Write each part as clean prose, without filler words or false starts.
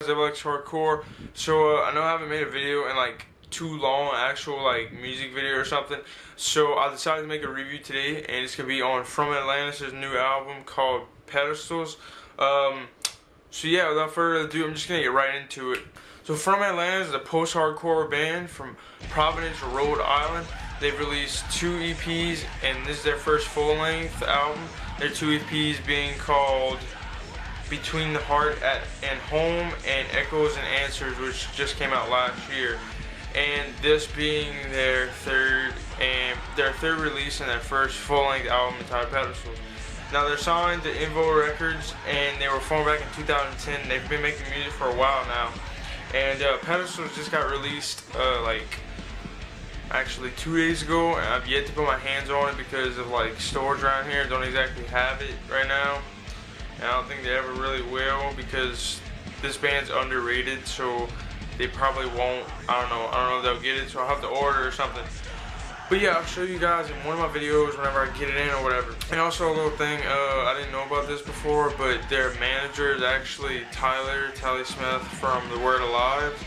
Atlantis Hardcore. So I know I haven't made a video in like too long, actual like music video or something. So I decided to make a review today, and it's gonna be on From Atlantis' new album called Pedestals. So yeah, without further ado, I'm just gonna get right into it. So From Atlantis is a post-hardcore band from Providence, Rhode Island. They've released 2 EPs, and this is their first full-length album. Their 2 EPs being called Between the Heart and Home and Echoes and Answers, which just came out last year. And this being their third release and their first full-length album entitled Pedestals. Now they're signed to Invo Records, and they were formed back in 2010. They've been making music for a while now. And Pedestals just got released like actually 2 days ago, and I've yet to put my hands on it because of like stores around here don't exactly have it right now. And I don't think they ever really will because this band's underrated, so they probably won't. I don't know if they'll get it, so I'll have to order or something. But yeah, I'll show you guys in one of my videos whenever I get it in or whatever. And also a little thing, I didn't know about this before, but their manager is actually Tally Smith from The Word Alive.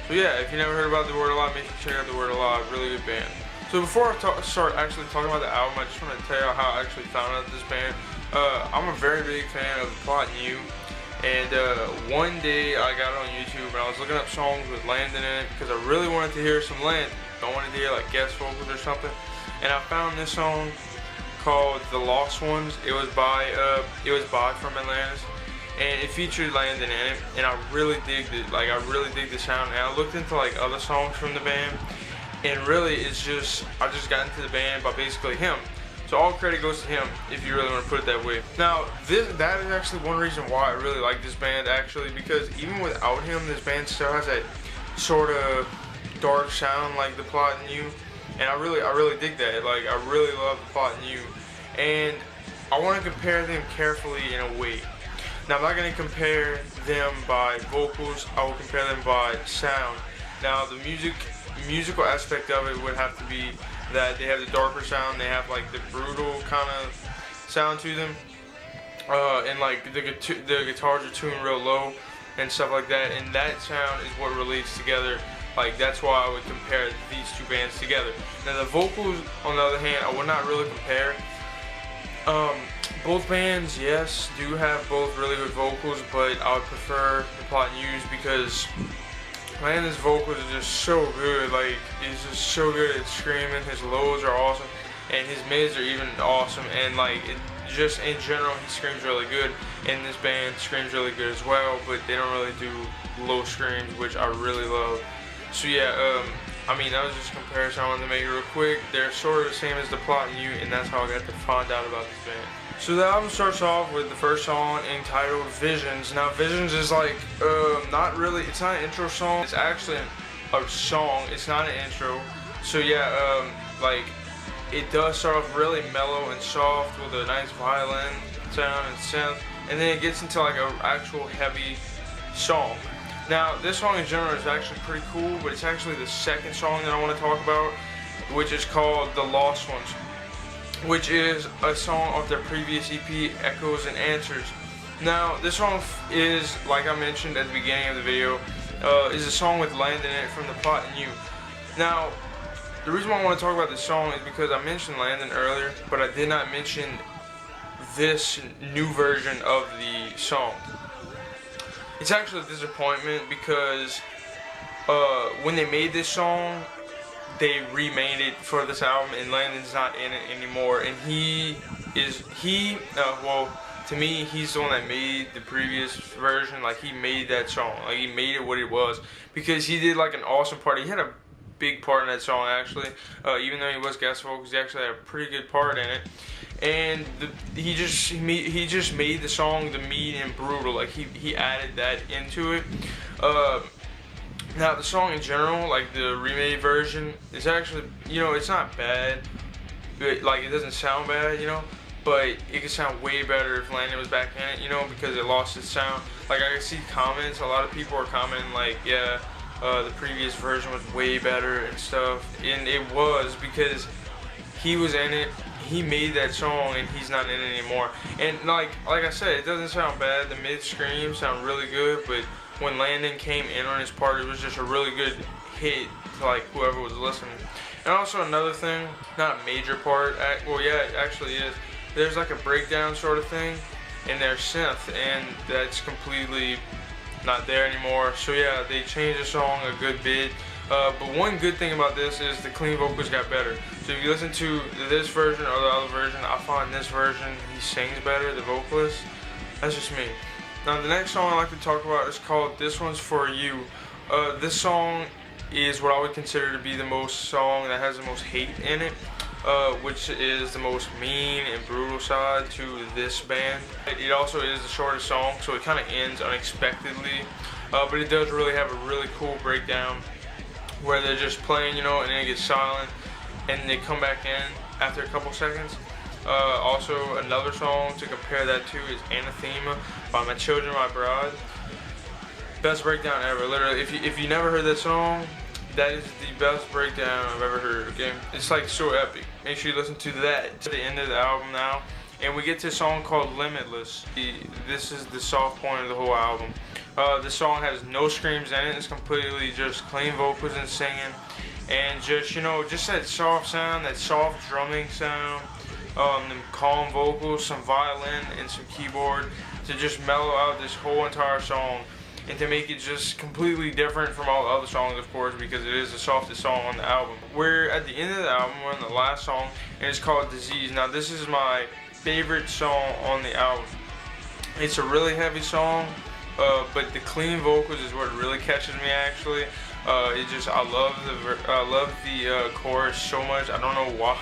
So yeah, if you never heard about The Word Alive, make sure you check out The Word Alive, really good band. So before I start actually talking about the album, I just want to tell you how I actually found out this band. I'm a very big fan of The Plot and You. And one day I got on YouTube and I was looking up songs with Landon in it because I really wanted to hear some Landon. I wanted to hear like guest vocals or something, and I found this song called "The Lost Ones." It was by From Atlantis, and it featured Landon in it, and I really digged it. Like I really dig the sound, and I looked into like other songs from the band, and really it's just I just got into the band by basically him. So all credit goes to him, if you really want to put it that way. Now, that is actually one reason why I really like this band, actually, because even without him, this band still has that sort of dark sound like The Plot and You, and I really dig that. Like, I really love The Plot and You, and I want to compare them carefully in a way. Now, I'm not going to compare them by vocals. I will compare them by sound. Now, the musical aspect of it would have to be that they have the darker sound, they have like the brutal kind of sound to them, and like the guitars are tuned real low and stuff like that, and that sound is what relates together. Like that's why I would compare these two bands together. Now the vocals, on the other hand, I would not really compare. Both bands, yes, do have both really good vocals, but I would prefer The Plot and Use because Landon's vocals are just so good. Like he's just so good at screaming. His lows are awesome, and his mids are even awesome. And like just in general, he screams really good. And this band screams really good as well, but they don't really do low screams, which I really love. So yeah, I mean that was just a comparison I wanted to make real quick. They're sort of the same as The Plot and You, and that's how I got to find out about this band. So the album starts off with the first song entitled Visions. Now Visions is like, not really, it's not an intro song, it's actually a song, it's not an intro. So yeah, like, it does start off really mellow and soft with a nice violin sound and synth, and then it gets into like an actual heavy song. Now this song in general is actually pretty cool, but it's actually the second song that I want to talk about, which is called The Lost Ones, which is a song of their previous EP, Echoes and Answers. Now, this song is, like I mentioned at the beginning of the video, is a song with Landon in it from The Plot and You. Now, the reason why I want to talk about this song is because I mentioned Landon earlier, but I did not mention this new version of the song. It's actually a disappointment because when they made this song, they remade it for this album, and Landon's not in it anymore. And well, to me, he's the one that made the previous version. Like he made that song, like he made it what it was, because he did like an awesome part. He had a big part in that song actually. Even though he was guest vocals, he actually had a pretty good part in it. And he just made the song the mean and brutal. Like he added that into it. Now the song in general, like the remade version, is actually, you know, it's not bad. Like it doesn't sound bad, you know, but it could sound way better if Landon was back in it, you know, because it lost its sound. Like I see comments, a lot of people are commenting like, yeah, the previous version was way better and stuff, and it was because he was in it. He made that song and he's not in it anymore. And like I said, it doesn't sound bad. The mid screams sound really good, but when Landon came in on his part, it was just a really good hit to like whoever was listening. And also another thing, not a major part, well yeah, it actually is, there's like a breakdown sort of thing in their synth, and that's completely not there anymore. So yeah, they changed the song a good bit. But one good thing about this is the clean vocals got better. So if you listen to this version or the other version, I find this version, he sings better, the vocalist. That's just me. Now the next song I like to talk about is called This One's For You. This song is what I would consider to be the most song that has the most hate in it, which is the most mean and brutal side to this band. It also is the shortest song, so it kind of ends unexpectedly, but it does really have a really cool breakdown where they're just playing, you know, and then it gets silent, and they come back in after a couple seconds. Also, another song to compare that to is Anathema by My Children, My Bride. Best breakdown ever, literally. If you never heard that song, that is the best breakdown I've ever heard, okay? It's like so epic. Make sure you listen to that. To the end of the album now, and we get to a song called Limitless. This is the soft point of the whole album. The song has no screams in it. It's completely just clean vocals and singing, and just, you know, just that soft sound, that soft drumming sound, them calm vocals, some violin and some keyboard to just mellow out this whole entire song, and to make it just completely different from all the other songs, of course, because it is the softest song on the album. We're at the end of the album, we're on the last song, and it's called Disease. Now this is my favorite song on the album. It's a really heavy song, but the clean vocals is what really catches me actually. I love the chorus so much. I don't know why.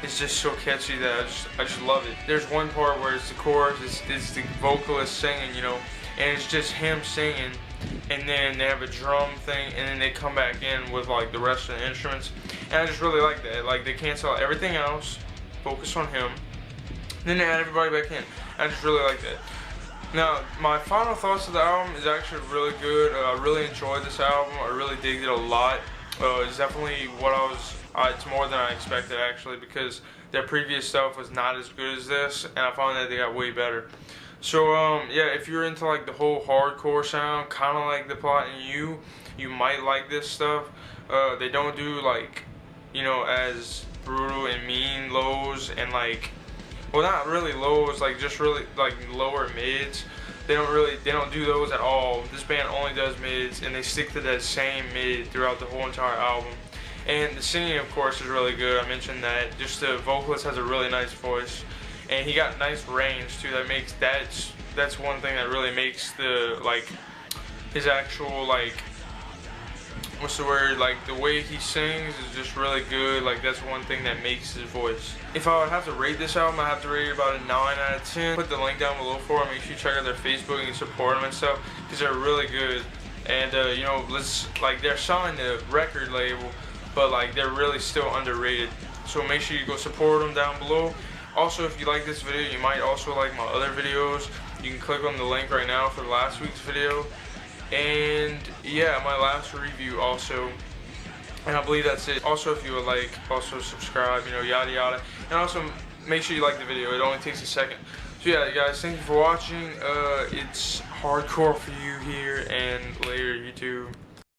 It's just so catchy that I just love it. There's one part where it's the chorus, it's the vocalist singing, you know, and it's just him singing, and then they have a drum thing, and then they come back in with like the rest of the instruments, and I just really like that. Like, they cancel out everything else, focus on him, then they add everybody back in. I just really like that. Now, my final thoughts of the album is actually really good. I really enjoyed this album. I really digged it a lot. It's definitely what it's more than I expected actually, because their previous stuff was not as good as this, and I found that they got way better. So yeah, if you're into like the whole hardcore sound, kind of like The Plot and you might like this stuff. They don't do like, you know, as brutal and mean lows and like, well, not really lows, like just really like lower mids. They don't do those at all. This band only does mids, and they stick to that same mid throughout the whole entire album. And the singing, of course, is really good. I mentioned that. Just the vocalist has a really nice voice, and he got nice range too. That's one thing that really makes the like his actual like, what's the word, like the way he sings is just really good. Like, that's one thing that makes his voice. If I would have to rate this album, I have to rate it about a 9 out of 10. Put the link down below for it. Make sure you check out their Facebook and support them and stuff, because they're really good. And you know, they're signed to a record label, but like they're really still underrated. So make sure you go support them down below. Also, if you like this video, you might also like my other videos. You can click on the link right now for last week's video. And yeah, my last review also. And I believe that's it. Also, if you would like, also subscribe, you know, yada yada. And also, make sure you like the video. It only takes a second. So yeah, guys, thank you for watching. It's hardcore for you here, and later, YouTube.